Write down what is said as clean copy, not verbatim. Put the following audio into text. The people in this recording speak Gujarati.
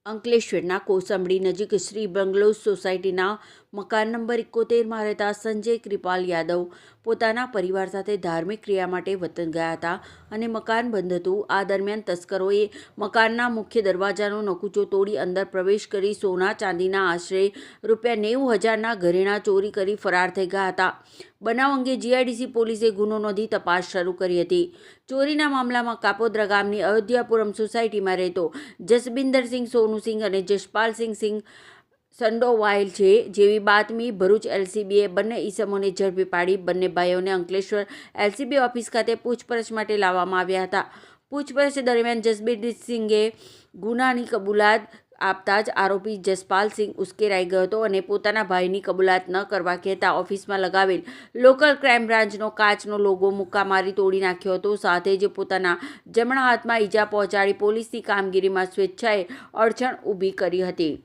અંકલેશ્વરના કોસંબડી નજીક શ્રી બંગલોઝ સોસાયટીના મકાન નંબર 71માં રહેતા સંજય કૃપાલ યાદવ પોતાના પરિવાર સાથે ધાર્મિક ક્રિયા માટે વતન ગયા હતા અને મકાન બંધ હતું। આ દરમિયાન તસ્કરોએ મકાનના મુખ્ય દરવાજાનો નકુચો તોડી અંદર પ્રવેશ કરી સોના ચાંદીના આશરે ₹90,000ના ઘરેણાં ચોરી કરી ફરાર થઈ ગયા હતા। બનાવ અંગે જીઆઈડીસી પોલીસે ગુનો નોંધી તપાસ શરૂ કરી હતી। ચોરીના મામલામાં કાપોદ્રા ગામની અયોધ્યાપુરમ સોસાયટીમાં રહેતો જસબિંદરસિંહ સોનુસિંહ અને જશપાલસિંહ સંડોવાયેલ છે જેવી બાતમી ભરૂચ એલસીબીએ બંને ઈસમોને ઝડપી પાડી બંને ભાઈઓને અંકલેશ્વર એલસીબી ઓફિસ ખાતે પૂછપરછ માટે લાવવામાં આવ્યા હતા। પૂછપરછ દરમિયાન જસબિંદરસિંહે ગુનાની કબૂલાત આપતા જ આરોપી જસપાલસિંહ ઉશ્કેરાઈ ગયો હતો અને પોતાના ભાઈની કબૂલાત ન કરવા કહેતા ઓફિસમાં લગાવેલ લોકલ ક્રાઇમ બ્રાન્ચનો કાચનો લોગો મુક્કા મારી તોડી નાખ્યો હતો। સાથે જ પોતાના જમણા હાથમાં ઈજા પહોંચાડી પોલીસની કામગીરીમાં સ્વેચ્છાએ અડચણ ઊભી કરી હતી।